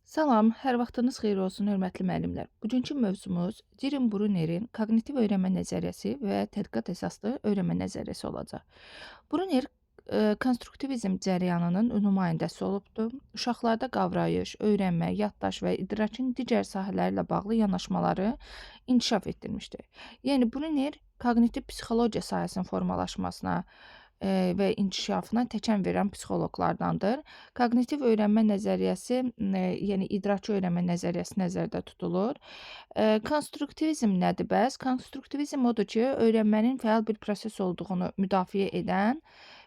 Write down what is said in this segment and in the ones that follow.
Salam, hər vaxtınız xeyir olsun, hörmətli müəllimlər. Bugünkü mövzumuz Dirin Brunerin koqnitiv öyrənmə nəzəriyyəsi və tədqiqat əsaslı öyrənmə nəzəriyyəsi olacaq. Bruner konstruktivizm cərəyanının nümayəndəsi olubdur. Uşaqlarda qavrayış, öyrənmə, yaddaş və idrakin digər sahələri ilə bağlı yanaşmaları inkişaf etdirmişdir. Yəni Bruner koqnitiv psixologiya sahəsinin formalaşmasına və inkişafına təkan verən psixoloqlardandır. Koqnitiv öyrənmə nəzəriyyəsi, yəni idraki öyrənmə nəzəriyyəsi nəzərdə tutulur. Konstruktivizm nədir bəs? Konstruktivizm odur ki, öyrənmənin fəal bir proses olduğunu müdafiə edən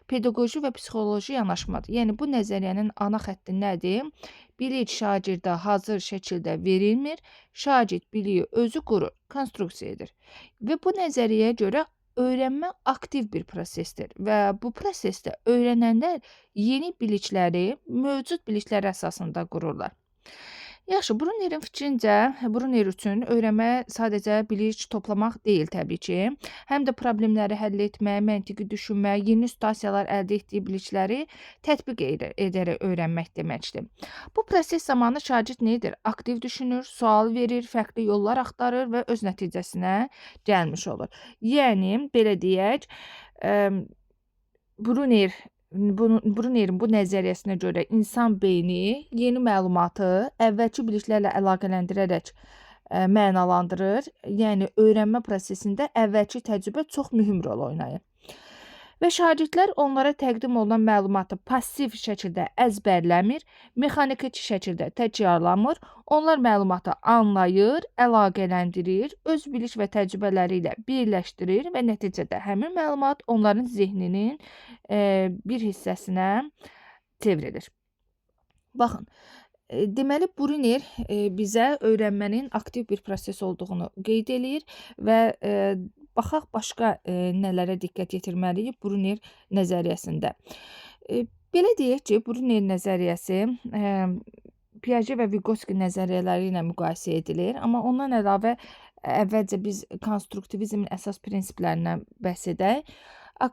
pedaqoji və psixoloji yanaşmadır. Yəni bu nəzəriyyənin ana xətti nədir? Bilik şagirdə hazır şəkildə verilmir, şagird biliyi özü qurur, konstruksiya edir. Və bu nəzəriyyəyə görə öyrənmə aktiv bir prosesdir və bu prosesdə öyrənənlər yeni bilikləri mövcud biliklər əsasında qururlar. Yaxşı, Bruner üçün öyrənmə sadəcə bilik toplamaq deyil təbii ki, həm də problemləri həll etmə, məntiqi düşünmə, yeni situasiyalar əldə etdiyi bilikləri tətbiq edərək öyrənmək deməkdir. Bu proses zamanı şagird nə edir? Aktiv düşünür, sual verir, fərqli yollar axtarır və öz nəticəsinə gəlmiş olur. Yəni, belə deyək, əm, Bruner Brunerin bu nəzəriyyəsinə görə insan beyni yeni məlumatı əvvəlki biliklərlə əlaqələndirərək mənalandırır. Yəni öyrənmə prosesində əvvəlki təcrübə çox mühüm rol oynayır. Və şagirdlər onlara təqdim olunan məlumatı passiv şəkildə əzbərləmir, mexaniki şəkildə təkrarlamır. Onlar məlumatı anlayır, əlaqələndirir, öz bilik və təcrübələri ilə birləşdirir və nəticədə həmin məlumat onların zehninin bir hissəsinə çevrilir. Baxın, deməli Bruner bizə öyrənmənin aktiv bir proses olduğunu qeyd eləyir və baxaq başqa nələrə diqqət yetirməliyik Bruner nəzəriyyəsində. Belə deyək ki, Bruner nəzəriyyəsi Piaget və Vygotsky nəzəriyyələri ilə müqayisə edilir, amma ondan əlavə əvvəlcə biz konstruktivizmin əsas prinsiplərindən bəhs edək.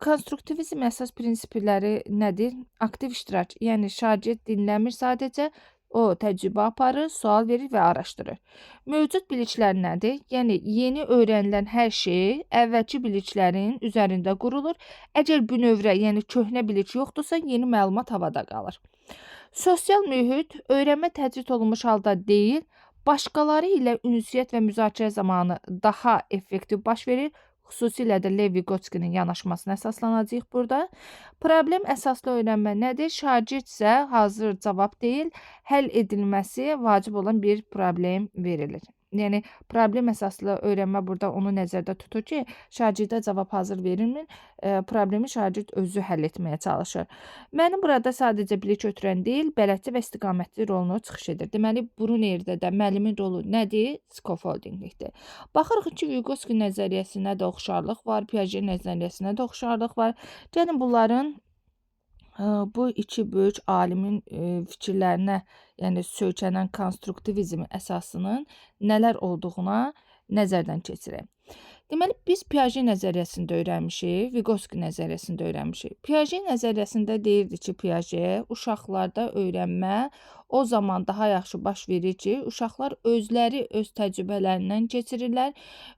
Konstruktivizmin əsas prinsipləri nədir? Aktiv iştirak, yəni şagird dinləmir sadəcə, o təcrübə aparır, sual verir və araşdırır. Mövcud biliklər nədir? Yəni yeni öyrənilən hər şey əvvəlki biliklərin üzərində qurulur. Əgər bünövrə, yəni köhnə bilik yoxdursa, yeni məlumat havada qalır. Sosial mühit öyrənmə təcrid olunmuş halda deyil, başqaları ilə ünsiyyət və müzakirə zamanı daha effektiv baş verir. Xüsusilə də Lev Vygotsky'nin yanaşmasına əsaslanacağıq burada. Problem əsaslı öyrənmə nədir? Şagird isə hazır cavab deyil, həll edilməsi vacib olan bir problem verilir. Yəni problem əsaslı öyrənmə burada onu nəzərdə tutur ki, şagirdə cavab hazır verilmir, problemi şagird özü həll etməyə çalışır. Mənim burada sadəcə bilik ötürən deyil, bələdçi və istiqamətli rolunu çıxış edir. Deməli, Brunerdə də müəllimin rolu nədir? Scaffoldinglikdir. Baxırıq ki, Vygotsky nəzəriyyəsinə də oxşarlıq var, Piaget nəzəriyyəsinə də oxşarlıq var. Gəlin bunların bu iki böyük alimin fikirlərinə, yəni söykənən konstruktivizm əsasının nələr olduğuna nəzərdən keçirək. Deməli, biz Piaget nəzəriyyəsində öyrənmişik, Vygotsky nəzəriyyəsində öyrənmişik. Piaget nəzəriyyəsində deyirdi ki, Piaget uşaqlarda öyrənmə o zaman daha yaxşı baş verir ki, uşaqlar özləri öz təcrübələrindən keçirirlər,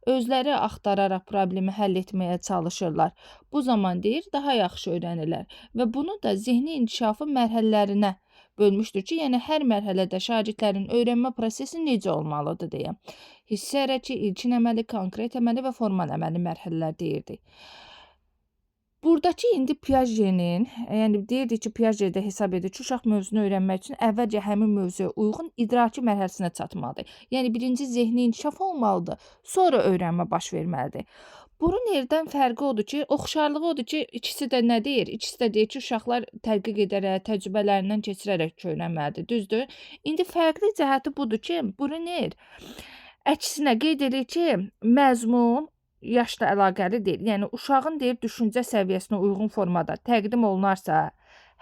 özləri axtararaq problemi həll etməyə çalışırlar. Bu zaman deyir, daha yaxşı öyrənirlər və bunu da zehni inkişafın mərhələlərinə bölmüşdür ki, yəni hər mərhələdə şagirdlərin öyrənmə prosesi necə olmalıdır deyə. Hissi hərəki, ilkin əməli, konkret əməli və formal əməli mərhələlər deyirdi. Buradakı indi Piaget'nin, yəni deyirdi ki, Piaget də hesab edir ki, uşaq mövzunu öyrənmək üçün əvvəlcə həmin mövzuya uyğun idraki mərhələsinə çatmalıdır. Yəni birinci zehni inkişaf olmalıdır, sonra öyrənmə baş verməlidir. Brunerdən fərqi odur ki, oxşarlığı odur ki, ikisi də nə deyir? İkisi də deyir ki, uşaqlar tədqiq edərək, təcrübələrindən keçirərək öyrənməlidir, düzdür? İndi fərqli cəhəti budur ki, Bruner əksinə qeyd edir ki, məzmun yaşla əlaqəli deyil. Yəni uşağın deyir düşüncə səviyyəsinə uyğun formada təqdim olunarsa,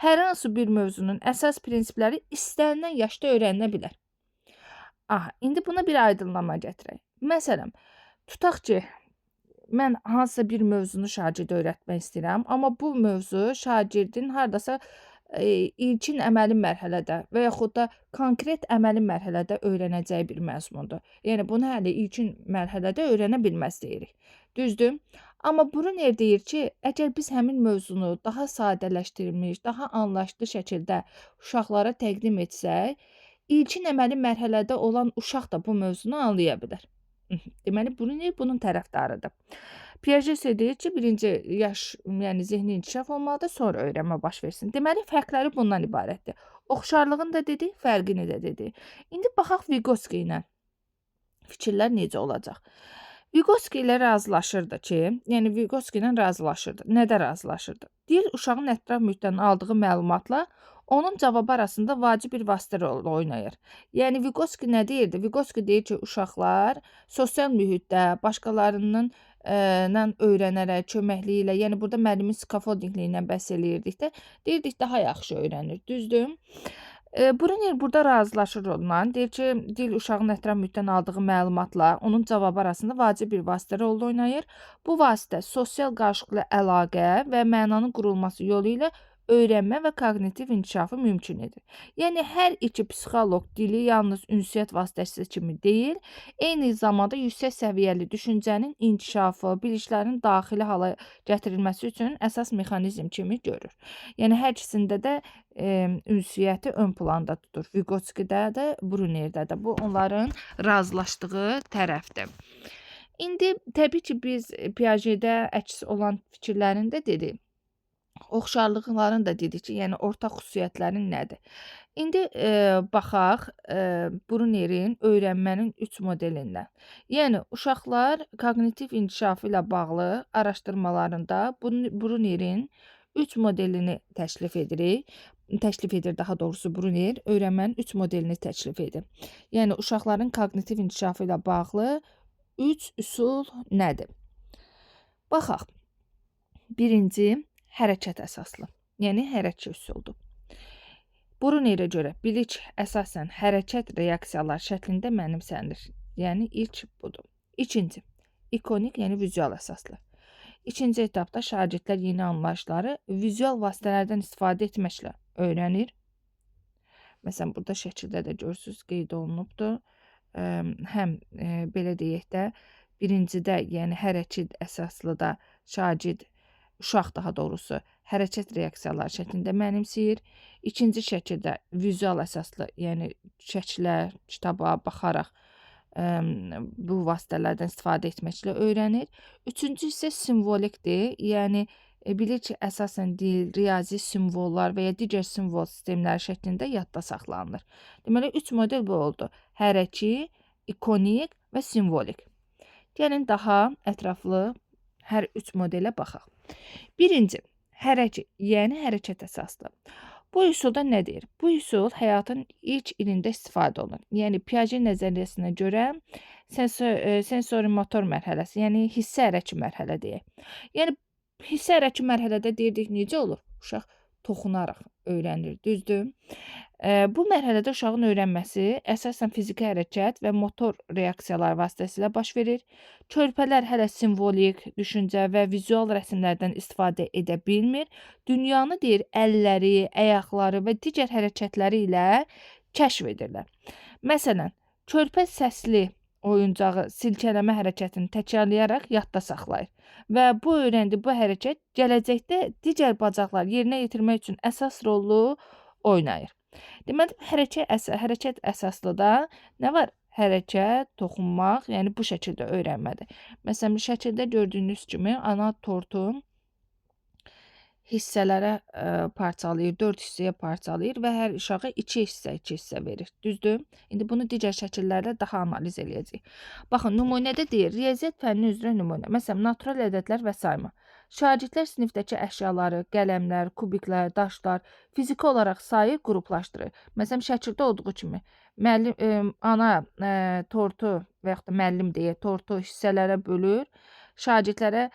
hər hansı bir mövzunun əsas prinsipləri istənilən yaşda öyrənilə bilər. İndi buna bir aydınlama gətirək. Məsələn, tutaq ki, mən hansısa bir mövzunu şagirdə öyrətmək istəyirəm, amma bu mövzu şagirdin hardasa ilkin əməli mərhələdə və yaxud da konkret əməli mərhələdə öyrənəcəyi bir məzmundur. Yəni bunu hələ ilkin mərhələdə öyrənə bilməz deyirik. Düzdür? Amma Bruner deyir ki, əgər biz həmin mövzunu daha sadələşdirilmiş, daha anlaşılır şəkildə uşaqlara təqdim etsək, ilkin əməli mərhələdə olan uşaq da bu mövzunu anlaya bilər. Deməli, Bruner bunun tərəfdarıdır. Piaget isə deyir ki, birinci yaş, yəni zehni inkişaf olmalıdır, sonra öyrənmə baş versin. Deməli, fərqləri bundan ibarətdir. Oxşarlığını da dedik, fərqini də dedik. İndi baxaq Vygotsky ilə fikirlər necə olacaq. Vygotsky ilə razılaşırdı ki, yəni Vygotsky ilə razılaşırdı. Nədə razılaşırdı? Deyir, uşağın ətraf mühitdən aldığı məlumatla onun cavabı arasında vacib bir vasitə rolu oynayır. Yəni Vygotsky nə deyirdi? Vygotsky deyir ki, uşaqlar sosial mühitdə başqalarının öyrənərək, köməkliyi ilə, yəni burada müəllimin skaffoldingliyindən bəhs eləyirdikdə, deyirdik daha yaxşı öyrənir, düzdür? Bruner burada razılaşır onunla. Deyir ki, dil uşağın ətraf mühitdən aldığı məlumatla onun cavabı arasında vacib bir vasitə rol oynayır. Bu vasitə sosial qarşılıqlı əlaqə və mənanın qurulması yolu ilə öyrənmə və koqnitiv inkişafı mümkün edir. Yəni hər iki psixoloq dili yalnız ünsiyyət vasitəsi kimi deyil, eyni zamanda yüksək səviyyəli düşüncənin inkişafı, biliklərin daxili hala gətirilməsi üçün əsas mexanizm kimi görür. Yəni hər ikisində də ünsiyyəti ön planda tutur. Vygotsky'də də, Bruner'də də. Bu onların razılaşdığı tərəfdir. İndi təbii ki, biz Piaget'də əks olan fikirlərində dedik. Oxşarlıqlarını da dedik ki, yəni ortaq xüsusiyyətlərin nədir? İndi baxaq Brunerin öyrənmənin 3 modelindən. Yəni uşaqlar koqnitiv inkişafı ilə bağlı araşdırmalarında Brunerin 3 modelini təklif edir daha doğrusu Bruner öyrənmənin 3 modelini təklif edir. Yəni uşaqların koqnitiv inkişafı ilə bağlı 3 üsul nədir? Baxaq. Birinci hərəkət əsaslı, yəni hərəkət üsuldur. Brunerə görə bilik əsasən hərəkət reaksiyalar şəklində mənimsənilir. Yəni ilk budur. İkinci, ikonik, yəni vizual əsaslı. İkinci etapda şagirdlər yeni anlayışları vizual vasitələrdən istifadə etməklə öyrənir. Məsələn, burada şəkildə də görürsünüz, qeyd olunubdur. Həm belə deyək də, birincidə, yəni hərəkət əsaslıda uşaq daha doğrusu hərəkət reaksiyaları şəklində mənimsəyir. İkinci şəkildə vizual əsaslı, yəni şəklə, kitaba baxaraq bu vasitələrdən istifadə etməklə öyrənir. Üçüncü isə simvolikdir, yəni bilir ki, əsasən dil, riyazi simvollar və ya digər simvol sistemləri şəklində yadda saxlanılır. Deməli, 3 model bu oldu. Hərəki, ikonik və simvolik. Gəlin daha ətraflı hər 3 modelə baxaq. Birinci, hərəkət, yəni hərəkət əsaslı. Bu üsulda nə deyir? Bu üsul həyatın ilk ilində istifadə olunur. Yəni Piaget nəzəriyyəsinə görə sensori-motor mərhələsi, yəni hissə hərəki mərhələ deyək. Yəni hissə hərəki mərhələdə deyirdik necə olur? Uşaq toxunaraq öyrənir, düzdür? Bu mərhələdə uşağın öyrənməsi əsasən fiziki hərəkət və motor reaksiyalar vasitəsilə baş verir. Körpələr hələ simvolik, düşüncə və vizual rəsmlərdən istifadə edə bilmir. Dünyanı deyir, əlləri, ayaqları və digər hərəkətləri ilə kəşf edirlər. Məsələn, körpə səsli oyuncağı silkələmə hərəkətini təkrarlayaraq yadda saxlayır və bu hərəkət gələcəkdə digər bacaqlar yerinə yetirmək üçün əsas rolu oynayır. Deməli, hərəkət əsaslıda nə var? Hərəkət, toxunmaq, yəni bu şəkildə öyrənmədir. Məsələn, şəkildə gördüyünüz kimi ana tortu hissələrə parçalayır, 4 hissəyə parçalayır və hər uşağa 2 hissə verir. Düzdür? İndi bunu digər şəkillərdə daha analiz eləyəcəyik. Baxın, nümunədə deyir, riyaziyyat fənni üzrə nümunə. Məsələn, natural ədədlər və sayma. Şagirdlər sinifdəki əşyaları, qələmlər, kubiklər, daşlar fiziki olaraq sayır, qruplaşdırır. Məsələn, şəkildə olduğu kimi müəllim ana tortu və yaxud da müəllim deyək, tortu hissələrə bölür. Şagirdlərə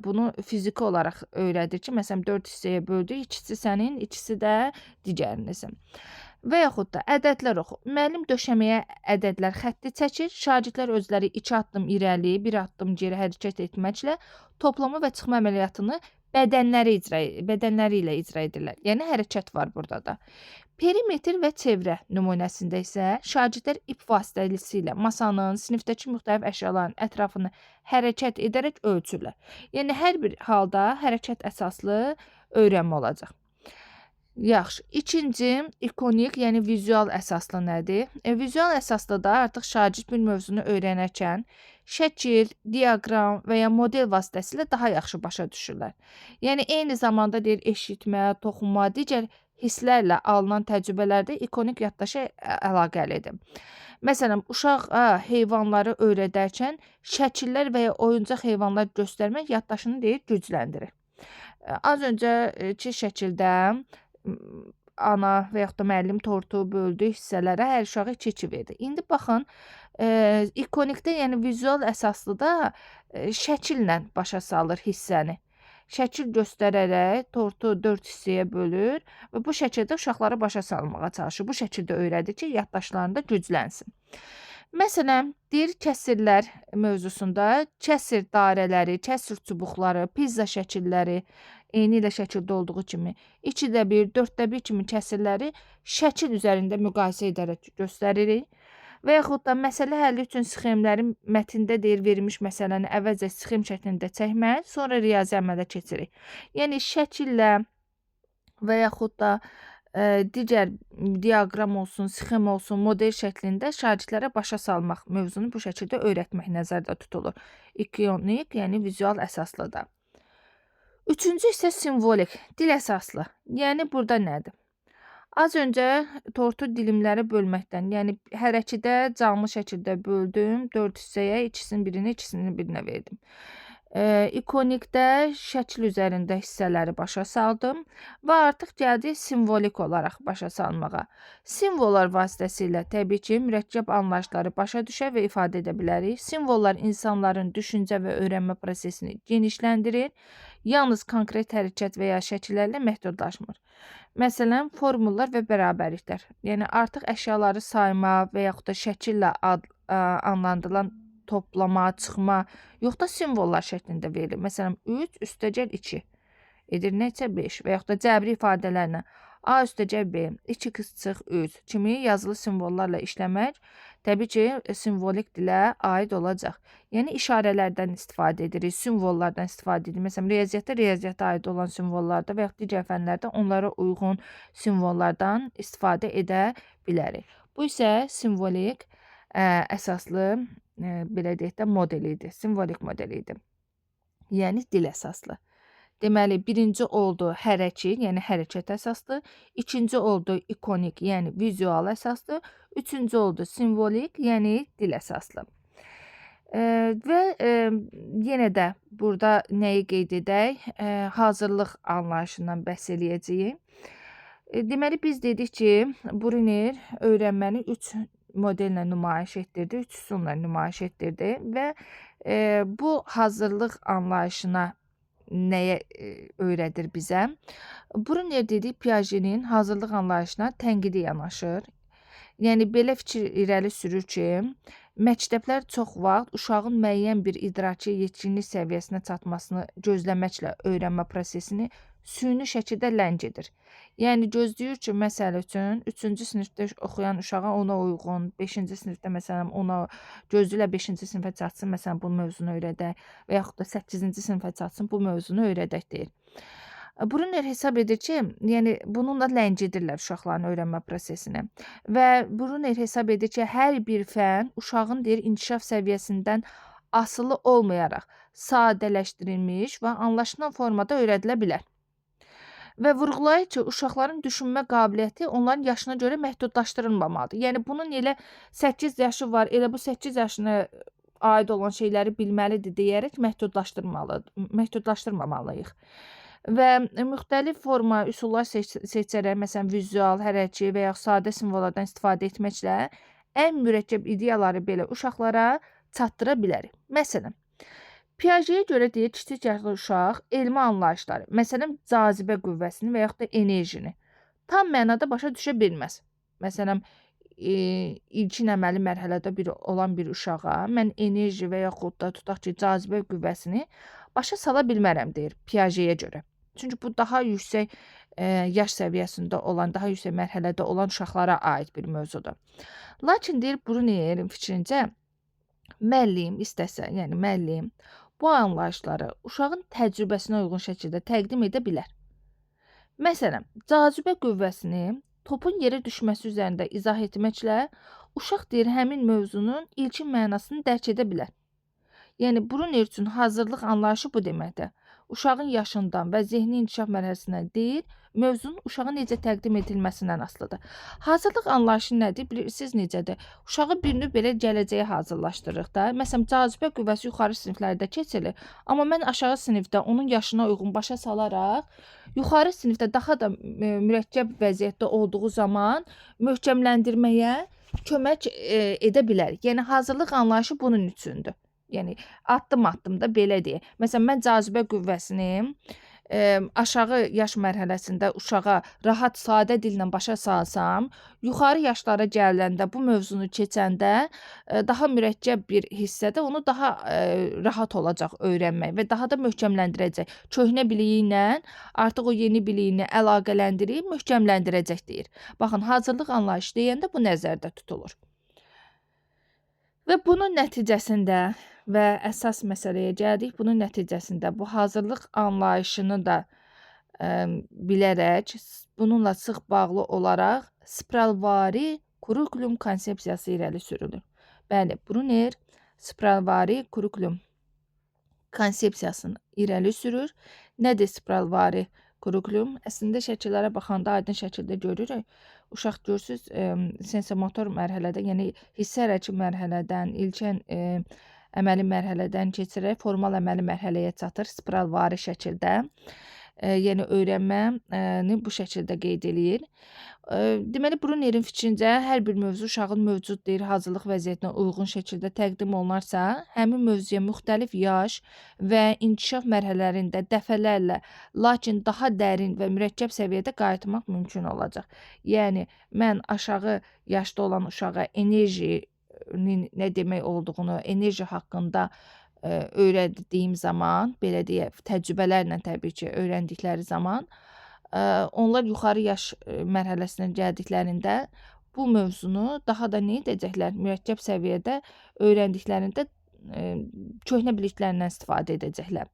bunu fiziki olaraq öyrədir ki, məsələn 4 hissəyə böldü, ikisi sənin, ikisi də digərinizin. Və yaxud da ədədlər oxu. Müəllim döşəməyə ədədlər xətti çəkir, şagirdlər özləri 2 addım irəli, 1 addım geri hərəkət etməklə toplama və çıxma əməliyyatını bədənləri ilə icra edirlər. Yəni hərəkət var burada da. Perimetr və çevrə nümunəsində isə şagirdlər ip vasitəsilə masanın, sinifdəki müxtəlif əşyaların ətrafını hərəkət edərək ölçürlər. Yəni hər bir halda hərəkət əsaslı öyrənmə olacaq. Yaxşı. İkinci, ikonik, yəni vizual əsaslı nədir? Vizual əsaslı da artıq şagird bir mövzunu öyrənərkən şəkil, diaqram və ya model vasitəsilə daha yaxşı başa düşürlər. Yəni eyni zamanda deyir eşitmə, toxunma, digər hisslərlə alınan təcrübələrdə ikonik yaddaşa əlaqəlidir. Məsələn, uşağa heyvanları öyrədərkən şəkillər və ya oyuncaq heyvanlar göstərmək yaddaşını deyir gücləndirir. Az öncəki şəkildə ana və yaxud da müəllim tortu böldü hissələrə, hər uşağa 2-2 verdi. İndi baxın, ikonikdə, yəni vizual əsaslıda şəkillə başa salır hissəni. Şəkil göstərərək tortu 4 hissəyə bölür və bu şəkildə uşaqları başa salmağa çalışır. Bu şəkildə öyrədir ki, yaddaşlarında güclənsin. Məsələn, deyir kəsrlər mövzusunda kəsr dairələri, kəsr çubuqları, pizza şəkilləri, eyni ilə şəkildə olduğu kimi 2də1, 4də1 kimi kəsrləri şəkil üzərində müqayisə edərək göstəririk. Və yaxud da məsələ həlli üçün sxemləri mətndə deyir verilmiş məsələni əvvəlcə sxem şəklində çəkmək, sonra riyazi əmələ keçirik. Yəni şəkillə və yaxud da digər diaqram olsun, sxem olsun, model şəklində şagirdlərə başa salmaq mövzunu bu şəkildə öyrətmək nəzərdə tutulur. İkonik, yəni vizual əsaslıdır. Üçüncü isə simvolik, dil əsaslı. Yəni burada nədir? Az öncə tortu dilimləri bölməkdən, yəni hər ikidə canlı şəkildə böldüm 4 hissəyə, ikisinin birinə verdim. İkonikdə şəkil üzərində hissələri başa saldım və artıq gəldi simvolik olaraq başa salmağa. Simvollar vasitəsilə təbii ki, mürəkkəb anlayışları başa düşə və ifadə edə bilərik. Simvollar insanların düşüncə və öyrənmə prosesini genişləndirir, yalnız konkret hərəkət və ya şəkillərlə məhdudlaşmır. Məsələn, formullar və bərabərliklər. Yəni artıq əşyaları sayma və yaxud da şəkillə adlandırılan toplama, çıxma, yox da simvollar şəklində verilir. Məsələn, 3 üstəgəl 2 edir neçə 5 və yaxud da cəbri ifadələrlə A üstəgəl B, 2 qısçıq 3 kimi yazılı simvollarla işləmək təbii ki, simvolik dilə aid olacaq. Yəni işarələrdən istifadə edirik, simvollardan istifadə edirik. Məsələn, riyaziyyata aid olan simvollarda və yaxud digər fənlərdə onlara uyğun simvollardan istifadə edə bilərik. Bu isə simvolik əsaslı belə deyək də model idi, simvolik model idi. Yəni dil əsaslı. Deməli, birinci oldu hərəki, yəni hərəkət əsaslı, ikinci oldu ikonik, yəni vizual əsaslı, üçüncü oldu simvolik, yəni dil əsaslı. Və yenə də burada nəyi qeyd edək? Hazırlıq anlayışından bəhs eləyəcəyik. Deməli, biz dedik ki, Bruner öyrənməni 3 modellə nümayiş etdirdi, 3 üsulla nümayiş etdirdi və bu hazırlıq anlayışına nəyə öyrədir bizə? Bruner dedik, Piaget'in hazırlıq anlayışına tənqidi yanaşır. Yəni, belə fikir irəli sürür ki, məktəblər çox vaxt uşağın müəyyən bir idraki yetkinlik səviyyəsinə çatmasını gözləməklə öyrənmə prosesini süni şəkildə ləng edir. Yəni, gözləyir ki, məsəl üçün, 3-cü sinifdə oxuyan uşağa ona uyğun, 5-ci sinifdə məsələn, ona gözləyirlər 5-ci sinifə çatsın, məsələn, bu mövzunu öyrədək və yaxud da 8-ci sinifə çatsın, bu mövzunu öyrədək deyir. Bruner hesab edir ki, yəni bununla ləngidirlər uşaqların öyrənmə prosesini və Bruner hesab edir ki, hər bir fən uşağın deyir inkişaf səviyyəsindən asılı olmayaraq sadələşdirilmiş və anlaşılan formada öyrədilə bilər. Və vurğulayır ki, uşaqların düşünmə qabiliyyəti onların yaşına görə məhdudlaşdırılmamalıdır. Yəni bunun elə 8 yaşı var, elə bu 8 yaşına aid olan şeyləri bilməlidir deyərək məhdudlaşdırmamalıyıq. Və müxtəlif forma, üsullar seçərək, məsələn, vizual, hərəki və yaxud sadə simvollardan istifadə etməklə ən mürəkkəb ideyaları belə uşaqlara çatdıra bilərik. Məsələn, Piaget'ə görə deyir, kiçik yaşlı uşaq elmi anlayışları, məsələn, cazibə qüvvəsini və yaxud da enerjini tam mənada başa düşə bilməz. Məsələn, ilkin əməli mərhələdə olan bir uşağa mən enerji və yaxud da tutaq ki, cazibə qüvvəsini başa sala bilmərəm deyir Piagetə görə. Çünki bu daha yüksək yaş səviyyəsində olan, daha yüksək mərhələdə olan uşaqlara aid bir mövzudur. Lakin deyir Brunerin fikrincə müəllim istəsə, yəni müəllim bu anlayışları uşağın təcrübəsinə uyğun şəkildə təqdim edə bilər. Məsələn, cazibə qüvvəsini topun yerə düşməsi üzərində izah etməklə uşaq deyir həmin mövzunun ilkin mənasını dərk edə bilər. Yəni Bruner üçün hazırlıq anlayışı bu deməkdir. Uşağın yaşından və zehni inkişaf mərhələsindən deyil, mövzunun uşağa necə təqdim edilməsindən asılıdır. Hazırlıq anlayışı nədir? Bilirsiniz necədir? Uşağı bir növ belə gələcəyə hazırlaşdırırıq da. Məsələn, cazibə qüvvəsi yuxarı siniflərdə keçilir, amma mən aşağı sinifdə onun yaşına uyğun başa salaraq, yuxarı sinifdə daha da mürəkkəb vəziyyətdə olduğu zaman möhkəmləndirməyə kömək edə bilər. Yəni hazırlıq anlayışı bunun üçündür. Yəni addım-addım da belə deyək. Məsələn, mən cazibə qüvvəsini aşağı yaş mərhələsində uşağa rahat, sadə dillə başa salsam, yuxarı yaşlara gəlində bu mövzunu keçəndə daha mürəkkəb bir hissədə onu daha rahat olacaq öyrənmək və daha da möhkəmləndirəcək. Köhnə biliyi ilə artıq o yeni biliyini əlaqələndirib möhkəmləndirəcək deyir. Baxın, hazırlıq anlayışı deyəndə bu nəzərdə tutulur. Və bunun nəticəsində və əsas məsələyə gəldik. Bunun nəticəsində bu hazırlıq anlayışını da bilərək, bununla sıx bağlı olaraq spiralvari kurikulum konsepsiyası irəli sürülür. Bəli, Bruner spiralvari kurikulum konsepsiyasını irəli sürür. Nədir spiralvari kurikulum? Əslində şəkillərə baxanda aydın şəkildə görürük. Uşaq görürsüz, sensomotor mərhələdə, yəni hissə hərəki mərhələdən, ilkin əməli mərhələdən keçirək formal əməli mərhələyə çatır spiralvari şəkildə. Yəni öyrənməni bu şəkildə qeyd eləyir. Deməli, Brunerin fikrincə hər bir mövzu uşağın mövcud deyir hazırlıq vəziyyətinə uyğun şəkildə təqdim olunarsa, həmin mövzuya müxtəlif yaş və inkişaf mərhələlərində dəfələrlə, lakin daha dərin və mürəkkəb səviyyədə qayıtmaq mümkün olacaq. Yəni, mən aşağı yaşda olan uşağa enerjinin nə demək olduğunu, enerji haqqında öyrəndiyim zaman, belə deyək, təcrübələrlə təbii ki, öyrəndikləri zaman, onlar yuxarı yaş mərhələsinə gəldiklərində bu mövzunu daha da nə edəcəklər? Mürəkkəb səviyyədə öyrəndiklərində köhnə biliklərindən istifadə edəcəklər.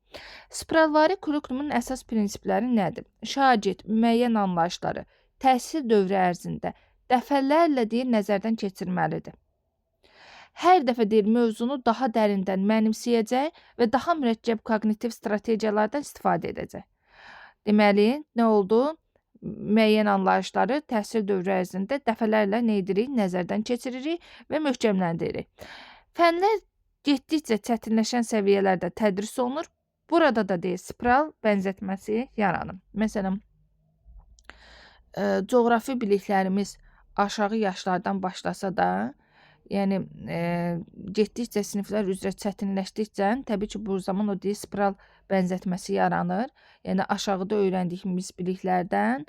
Spiralvari kurikulumun əsas prinsipləri nədir? Şagird müəyyən anlayışları təhsil dövrü ərzində dəfələrlə deyir nəzərdən keçirməlidir. Hər dəfə deyir mövzunu daha dərindən mənimsəyəcək və daha mürəkkəb koqnitiv strategiyalardan istifadə edəcək. Deməli, nə oldu? Müəyyən anlayışları təhsil dövrü ərzində dəfələrlə nə edirik? Nəzərdən keçiririk və möhkəmləndiririk. Fənlər getdikcə çətinləşən səviyyələrdə tədris olunur. Burada da deyir spiral bənzətməsi yaranır. Məsələn, coğrafi biliklərimiz aşağı yaşlardan başlasa da, yəni getdikcə siniflər üzrə çətinləşdikcə, təbii ki, bu zaman o deyir spiral bənzətməsi yaranır. Yəni aşağıda öyrəndiyimiz biliklərdən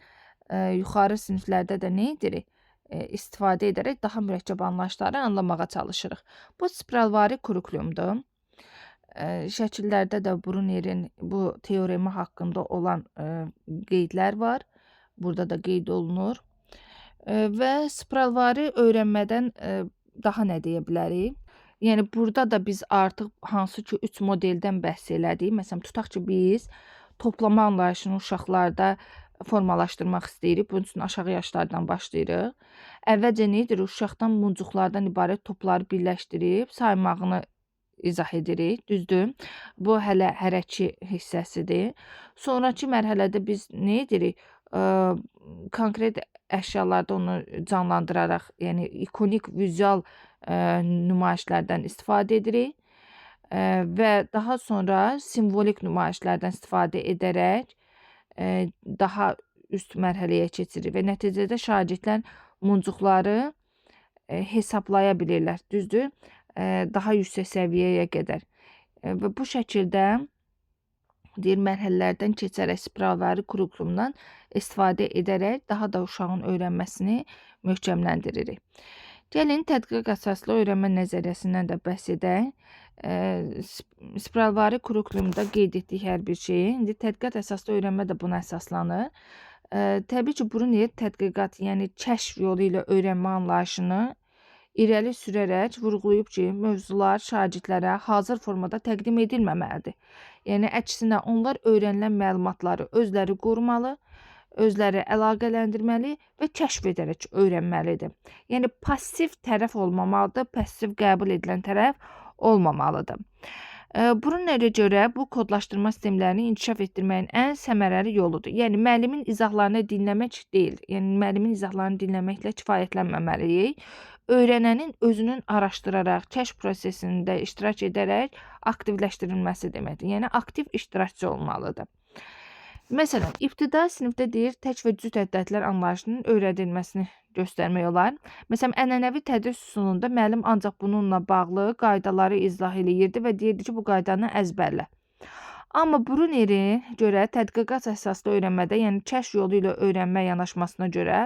yuxarı siniflərdə də nə edirik? İstifadə edərək daha mürəkkəb anlayışları anlamağa çalışırıq. Bu spiralvari kurikulumdur. Şəkillərdə də Brunerin bu teoremi haqqında olan qeydlər var. Burada da qeyd olunur. Və spiralvari öyrənmədən daha nə deyə bilərik? Yəni, burada da biz artıq hansı ki 3 modeldən bəhs elədik. Məsələn, tutaq ki, biz toplama anlayışını uşaqlarda formalaşdırmaq istəyirik. Bunun üçün aşağı yaşlardan başlayırıq. Əvvəlcə nə edirik? Uşaqdan muncuqlardan ibarət topları birləşdirib saymağını izah edirik, düzdür? Bu hələ hərəki hissəsidir. Sonraki mərhələdə biz nə edirik? Konkret əşyalarda onu canlandıraraq, yəni ikonik vizual nümayişlərdən istifadə edirik və daha sonra simvolik nümayişlərdən istifadə edərək daha üst mərhələyə keçirik və nəticədə şagirdlər muncuqları hesablaya bilirlər, düzdür? Daha yüksək səviyyəyə qədər və bu şəkildə deyir mərhələlərdən keçərək spiralvari kurikulumdan istifadə edərək daha da uşağın öyrənməsini möhkəmləndiririk. Gəlin tədqiq əsaslı öyrənmə nəzəriyyəsindən də bəhs edək. Spiralvari kurikulumda qeyd etdik hər bir şeyi. İndi tədqiqat əsaslı öyrənmə də buna əsaslanır. Təbii ki, Bruner tədqiqat, yəni kəşf yolu ilə öyrənmə anlayışını irəli sürərək vurğulayıb ki, mövzular şagirdlərə hazır formada təqdim edilməməlidir. Yəni əksinə onlar öyrənilən məlumatları özləri qorumalı, özləri əlaqələndirməli və kəşf edərək öyrənməlidir. Yəni passiv tərəf olmamalıdır, passiv qəbul edilən tərəf olmamalıdır. Brunerə görə bu kodlaşdırma sistemlərini inkişaf etdirməyin ən səmərəli yoludur. Yəni müəllimin izahlarını dinləmək deyil. Yəni müəllimin izahlarını dinləməklə kifayətlənməməliyik. Öyrənənin özünün araşdıraraq, kəşf prosesində iştirak edərək aktivləşdirilməsi deməkdir. Yəni aktiv iştirakçı olmalıdır. Məsələn, ibtidai sinifdə deyir, tək və cüt ədədlər anlayışının öyrədilməsini göstərmək olar. Məsələn, ənənəvi tədris üsulunda müəllim ancaq bununla bağlı qaydaları izah eləyirdi və deyirdi ki, bu qaydanı əzbərlə. Amma Brunerə görə tədqiqat əsaslı öyrənmədə, yəni kəşf yolu ilə öyrənmə yanaşmasına görə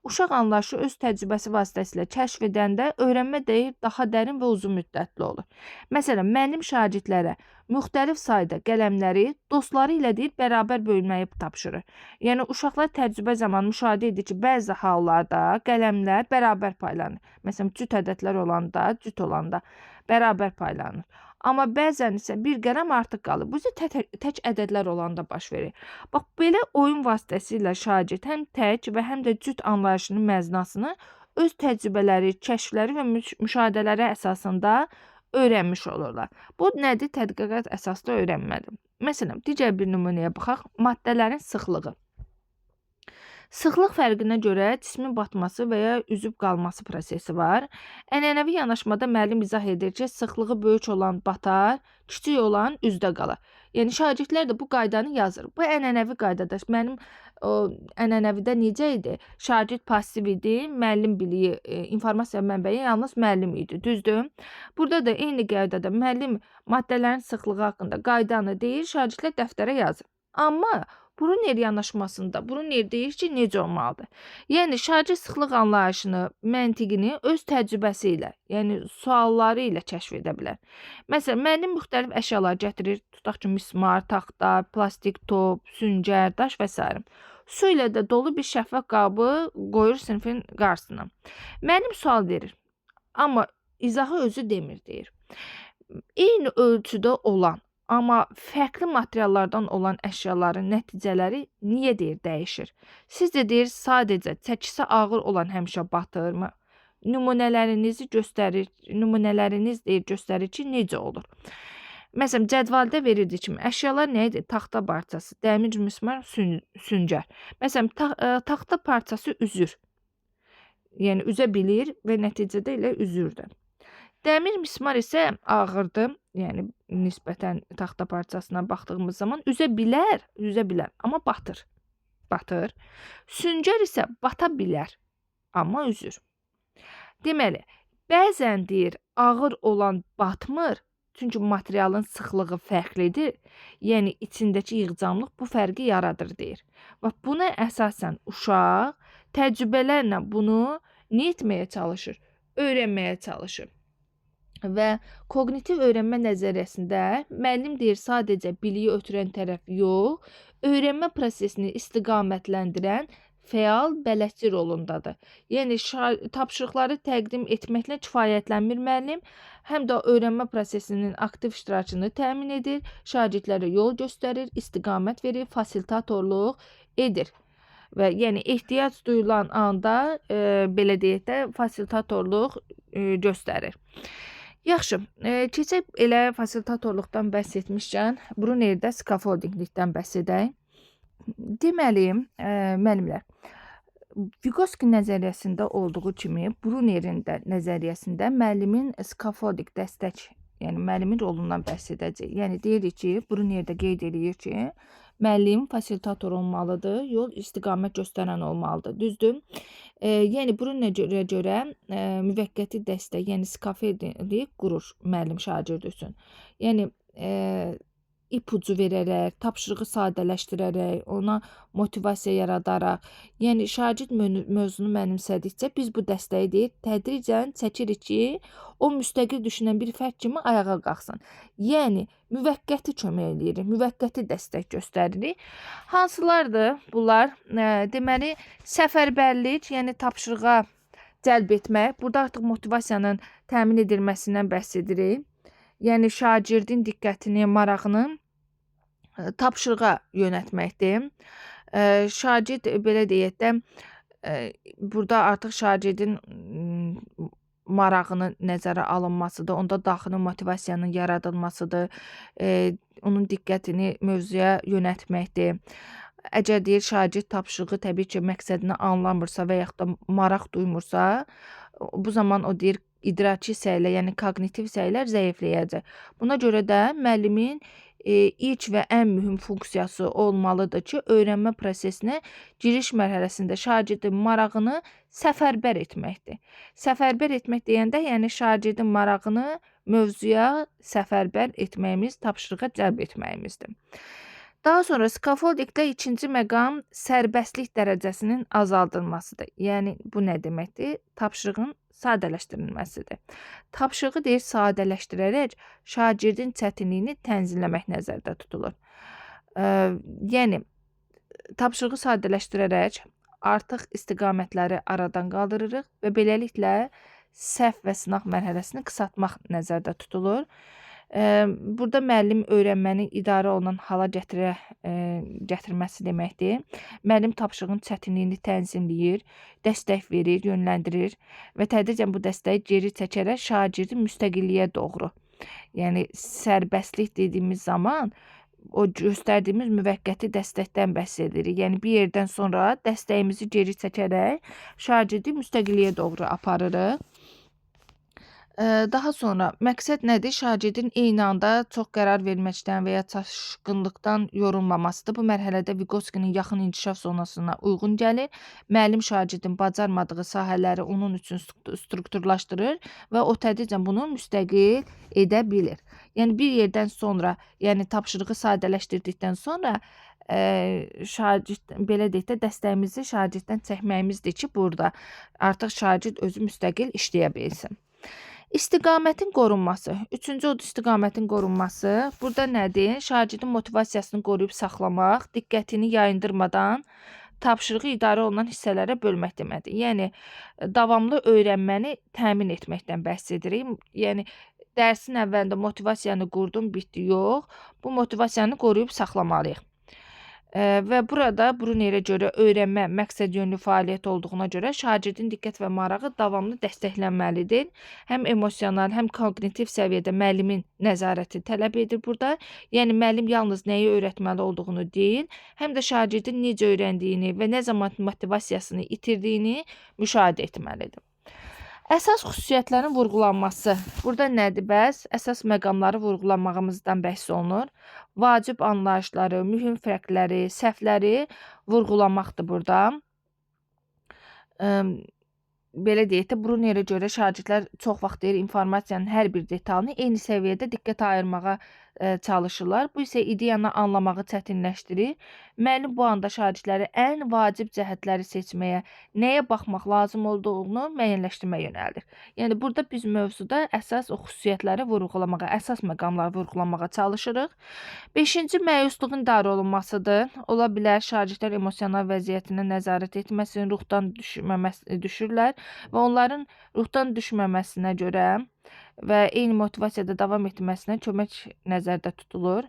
uşaq anlayışı öz təcrübəsi vasitəsilə kəşf edəndə öyrənmə deyir daha dərin və uzun müddətli olur. Məsələn, müəllim şagirdlərə müxtəlif sayda qələmləri dostları ilə deyir bərabər bölməyi tapşırır. Yəni uşaqlar təcrübə zamanı müşahidə edir ki, bəzi hallarda qələmlər bərabər paylanır. Məsələn, cüt ədədlər olanda, cüt olanda bərabər paylanır. Amma bəzən isə bir qələm artıq qalır. Bu isə tək ədədlər olanda baş verir. Bax, belə oyun vasitəsilə şagird həm tək və həm də cüt anlayışının məznasını öz təcrübələri, kəşfləri və müşahidələri əsasında öyrənmiş olurlar. Bu nədir? Tədqiqat əsaslı öyrənmədir. Məsələn, digər bir nümunəyə baxaq. Maddələrin sıxlığı. Sıxlıq fərqinə görə cismin batması və ya üzüb qalması prosesi var. Ənənəvi yanaşmada müəllim izah edir ki, sıxlığı böyük olan batar, kiçik olan üzdə qalar. Yəni şagirdlər də bu qaydanı yazır. Bu ənənəvi qaydada. Mənim ənənəvidə necə idi? Şagird passiv idi, müəllim biliyi, informasiya mənbəyi yalnız müəllim idi. Düzdür? Burada da eyni qaydada müəllim maddələrin sıxlığı haqqında qaydanı deyir, şagirdlər dəftərə yazır. Amma Bruner yanaşmasında Bruner deyir ki, necə olmalıdır? Yəni şagird sıxlıq anlayışını, məntiqini öz təcrübəsi ilə, yəni sualları ilə kəşf edə bilər. Məsələn, müəllim müxtəlif əşyalar gətirir, tutaq ki, mismar, taxta, plastik top, süngər, daş və s. Su ilə də dolu bir şəffaf qabı qoyur sinifin qarşısına. Müəllim sual verir, amma izahı özü demir, deyir. Eyni ölçüdə olan, amma fərqli materiallardan olan əşyaların nəticələri niyə deyir dəyişir? Sizcə deyir sadəcə çəkisi ağır olan həmişə batırmı? Nümunələriniz deyir göstərir ki, necə olur? Məsələn, cədvalda verildiyi kimi əşyalar nə idi? Taxta parçası, dəmir, mismar, süngər. Məsələn, taxta parçası üzür. Yəni üzə bilir və nəticədə elə üzürdür. Dəmir mismar isə ağırdır. Yəni nisbətən taxta parçasına baxdığımız zaman üzə bilər, amma batır. Süngər isə bata bilər, amma üzür. Deməli, bəzən deyir ağır olan batmır, çünki materialın sıxlığı fərqlidir. Yəni içindəki yığcamlıq bu fərqi yaradır deyir. Və buna əsasən uşaq təcrübələrlə bunu nə etməyə çalışır? Öyrənməyə çalışır. Və koqnitiv öyrənmə nəzəriyyəsində müəllim deyir sadəcə biliyi ötürən tərəf yox, öyrənmə prosesini istiqamətləndirən fəal bələdçi rolundadır. Yəni tapşırıqları təqdim etməklə kifayətlənmir müəllim, həm də öyrənmə prosesinin aktiv iştirakını təmin edir, şagirdlərə yol göstərir, istiqamət verir, fasilitatorluq edir. Və yəni ehtiyac duyulan anda belə deyək də fasilitatorluq göstərir. Yaxşı, keçək elə fasilitatorluqdan bəhs etmişkən, Brunerdə skaffoldinglikdən bəhs edək. Deməli, müəllimlər, Vygotsky nəzəriyyəsində olduğu kimi Brunerin də nəzəriyyəsində müəllimin skaffolding dəstək, yəni müəllimin rolundan bəhs edəcək. Yəni deyirik ki, Brunerdə qeyd edir ki, müəllim fasilitator olmalıdır, yol istiqamət göstərən olmalıdır. Düzdür? Yəni Brunerə görə müvəqqəti dəstək, yəni skaffolding qurur müəllim şagird üçün. Yəni ipucu verərək, tapşırığı sadələşdirərək, ona motivasiya yaradaraq, yəni şagird mövzunu mənimsədikcə biz bu dəstəyi deyir, tədricən çəkirik ki, o müstəqil düşünən bir fərd kimi ayağa qalxsın. Yəni müvəqqəti kömək eləyirik, müvəqqəti dəstək göstəririk. Hansılardır bunlar? Deməli, səfərbərlik, yəni tapşırığa cəlb etmək. Burada artıq motivasiyanın təmin edilməsindən bəhs edirik. Yəni şagirdin diqqətini, marağını tapşırığa yönəltməkdir. Şagird belə deyək də, burada artıq şagirdin marağını nəzərə alınmasıdır, onda daxili motivasiyanın yaradılmasıdır, onun diqqətini mövzuya yönəltməkdir. Əgər deyir şagird tapşırığı təbii ki, məqsədini anlamırsa və yaxud da maraq duymursa, bu zaman o deyir idraki səylər, yəni kognitiv səylər zəifləyəcək. Buna görə də müəllimin ilk və ən mühüm funksiyası olmalıdır ki, öyrənmə prosesinə giriş mərhələsində şagirdin marağını səfərbər etməkdir. Səfərbər etmək deyəndə, yəni şagirdin marağını mövzuya səfərbər etməyimiz, tapşırığa cəlb etməyimizdir. Daha sonra skafoldingdə ikinci məqam sərbəstlik dərəcəsinin azaldılmasıdır. Yəni bu nə deməkdir? Tapşırığın sadələşdirilməsidir. Tapşırığı deyir sadələşdirərək şagirdin çətinliyini tənzimləmək nəzərdə tutulur. Yəni tapşırığı sadələşdirərək artıq istiqamətləri aradan qaldırırıq və beləliklə səhv və sınaq mərhələsini qısaltmaq nəzərdə tutulur. Burada müəllim öyrənməni idarə olunan hala gətirməsi deməkdir. Müəllim tapşırığın çətinliyini tənzimləyir, dəstək verir, yönləndirir və tədricən bu dəstəyi geri çəkərək şagirdi müstəqilliyə doğru. Yəni sərbəstlik dediyimiz zaman o göstərdiyimiz müvəqqəti dəstəkdən bəhs edirik. Yəni bir yerdən sonra dəstəyimizi geri çəkərək şagirdi müstəqilliyə doğru aparırıq. Daha sonra məqsəd nədir? Şagirdin eyni anda çox qərar verməkdən və ya çaşqınlıqdan yorulmamasıdır. Bu mərhələdə Vygotsky'nin yaxın inkişaf zonasına uyğun gəlir. Müəllim şagirdin bacarmadığı sahələri onun üçün strukturlaşdırır və o tədricən bunu müstəqil edə bilir. Yəni bir yerdən sonra, yəni tapşırığı sadələşdirdikdən sonra şagird belə deyək də dəstəyimizi şagirddən çəkməyimizdir ki, burada artıq şagird özü müstəqil işləyə bilsin. İstiqamətin qorunması. Üçüncü odur istiqamətin qorunması. Burada nədir? Şagirdin motivasiyasını qoruyub saxlamaq, diqqətini yayındırmadan tapşırığı idarə olunan hissələrə bölmək deməkdir. Yəni davamlı öyrənməni təmin etməkdən bəhs edirik. Yəni dərsin əvvəlində motivasiyanı qurdum, bitdi, yox. Bu motivasiyanı qoruyub saxlamalıyıq. Və burada Brunerə görə öyrənmə məqsədyönlü fəaliyyət olduğuna görə şagirdin diqqət və marağı davamlı dəstəklənməlidir. Həm emosional, həm kognitiv səviyyədə müəllimin nəzarəti tələb edir burada. Yəni müəllim yalnız nəyi öyrətməli olduğunu deyil, həm də şagirdin necə öyrəndiyini və nə zaman motivasiyasını itirdiyini müşahidə etməlidir. Əsas xüsusiyyətlərin vurğulanması. Burada nədir bəs? Əsas məqamları vurğulamağımızdan bəhs olunur. Vacib anlayışları, mühüm fərqləri, səhvləri vurğulamaqdır burada. Belə deyək də, Brunerə görə şagirdlər çox vaxt deyir, informasiyanın hər bir detalını eyni səviyyədə diqqət ayırmağa çalışırlar. Bu isə ideyanı anlamağı çətinləşdirir. Müəllim bu anda şagirdləri ən vacib cəhətləri seçməyə, nəyə baxmaq lazım olduğunu müəyyənləşdirməyə yönəldir. Yəni burada biz mövzuda əsas o xüsusiyyətləri vurğulamağa, əsas məqamları vurğulamağa çalışırıq. 5-ci məyusluğun idarə olunmasıdır. Ola bilər şagirdlər emosional vəziyyətinə nəzarət etməsin, ruhdan düşürlər və onların ruhdan düşməməsinə görə və eyni motivasiyada davam etməsinə kömək nəzərdə tutulur.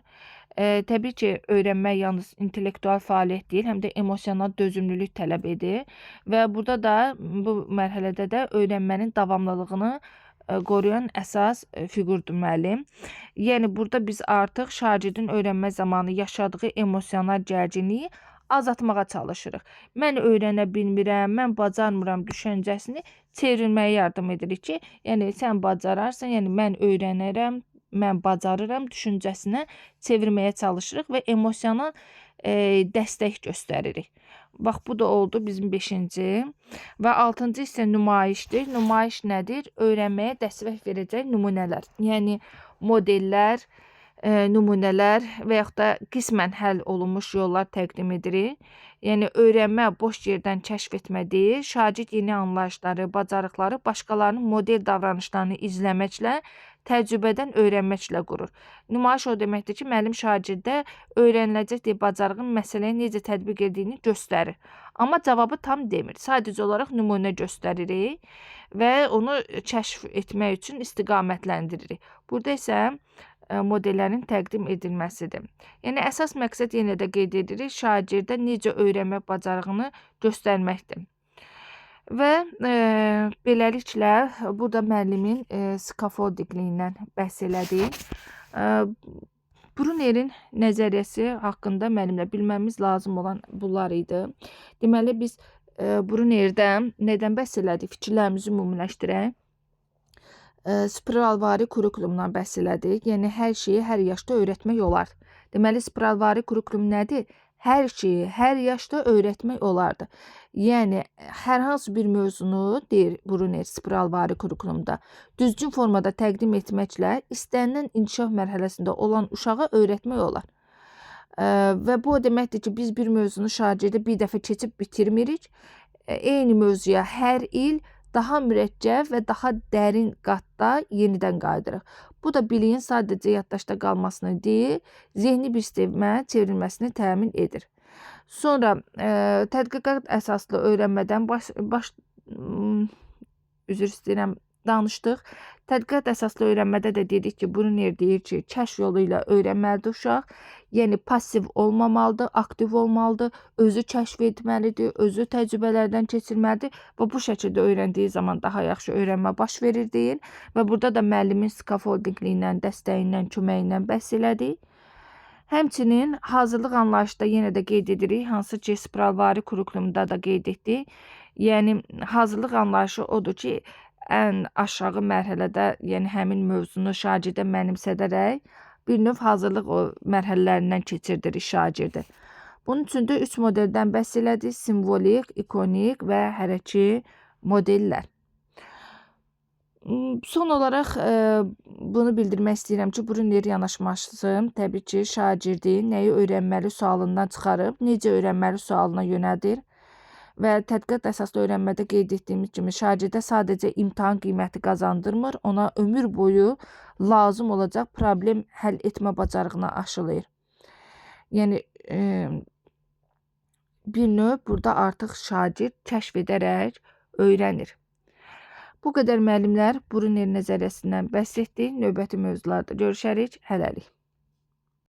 Təbii ki, öyrənmək yalnız intellektual fəaliyyət deyil, həm də emosional dözümlülük tələb edir və burada da bu mərhələdə də öyrənmənin davamlılığını qoruyan əsas fiqurdur müəllim. Yəni burada biz artıq şagirdin öyrənmə zamanı yaşadığı emosional gərginliyi azaltmağa çalışırıq. Mən öyrənə bilmirəm, mən bacarmıram düşüncəsini çevrilməyə yardım edirik ki, yəni sən bacararsan, yəni mən öyrənərəm, mən bacarıram düşüncəsinə çevirməyə çalışırıq və emosional dəstək göstəririk. Bax, bu da oldu bizim 5-ci və 6-cı isə nümayişdir. Nümayiş nədir? Öyrənməyə dəstək verəcək nümunələr, yəni modellər, nümunələr və yaxud da qismən həll olunmuş yollar təqdim edirik. Yəni öyrənmə boş yerdən kəşf etmə deyil, şagird yeni anlayışları, bacarıqları başqalarının model davranışlarını izləməklə, təcrübədən öyrənməklə qurur. Nümayiş o deməkdir ki, müəllim şagirdə öyrəniləcək deyə bacarığın məsələyə necə tətbiq edildiyini göstərir. Amma cavabı tam demir. Sadəcə olaraq nümunə göstəririk və onu kəşf etmək üçün istiqamətləndiриrik. Burada isə modellərin təqdim edilməsidir. Yəni əsas məqsəd yenə də qeyd edirik, şagirdə necə öyrənmə bacarığını göstərməkdir. Və beləliklə burada müəllimin skaffoldinqindən bəhs elədik. Brunerin nəzəriyyəsi haqqında müəllimlə bilməmiz lazım olan bunlar idi. Deməli biz Brunerdən nədən bəhs elədik? Fikirlərimizi ümumiləşdirək. Spiralvari kurikulumdan bəhs elədik. Yəni hər şeyi hər yaşda öyrətmək olar. Deməli spiralvari kurikulum nədir? Hər şeyi hər yaşda öyrətmək olardı. Yəni hər hansı bir mövzunu deyir Bruner spiralvari kurikulumda düzgün formada təqdim etməklə istənilən inkişaf mərhələsində olan uşağa öyrətmək olar. Və bu o deməkdir ki, biz bir mövzunu şagirdə bir dəfə keçib bitirmirik. Eyni mövzuya hər il daha mürəkkəb və daha dərin qatda yenidən qayıdırıq. Bu da biliyin sadəcə yaddaşda qalmasını deyil, zehni bir sistemə çevrilməsini təmin edir. Sonra tədqiqat əsaslı öyrənmədən üzr istəyirəm, danışdıq. Tədqiqat əsaslı öyrənmədə də dedik ki, Bruner deyir ki, kəşf yolu ilə öyrənməlidir uşaq. Yəni passiv olmamalıdır, aktiv olmalıdır, özü kəşf etməlidir, özü təcrübələrdən keçirməlidir və bu şəkildə öyrəndiyi zaman daha yaxşı öyrənmə baş verir deyir. Və burada da müəllimin skaffoldinqindən, dəstəyindən, köməyindən bəhs elədik. Həmçinin hazırlıq anlayışda yenə də qeyd edirik, hansı ki, spiralvari kurikulumda da qeyd etdik. Yəni hazırlıq anlayışı odur ki, ən aşağı mərhələdə, yəni həmin mövzunu şagirdə mənimsədərək bir növ hazırlıq mərhələlərindən keçirdirik şagirdi. Bunun üçün də 3 modeldən bəhs elədik: simvolik, ikonik və hərəki modellər. Son olaraq bunu bildirmək istəyirəm ki, Bruner yanaşması təbii ki, şagirdi nəyi öyrənməli sualından çıxarıb, necə öyrənməli sualına yönəldir. Və tədqiqat əsaslı öyrənmədə qeyd etdiyimiz kimi şagirdə sadəcə imtahan qiyməti qazandırmır, ona ömür boyu lazım olacaq problem həll etmə bacarığına aşılayır. Yəni bir növ burada artıq şagird kəşf edərək öyrənir. Bu qədər müəllimlər Bruner nəzəriyyəsindən bəhs etdik. Növbəti mövzularda görüşərik. Hələlik.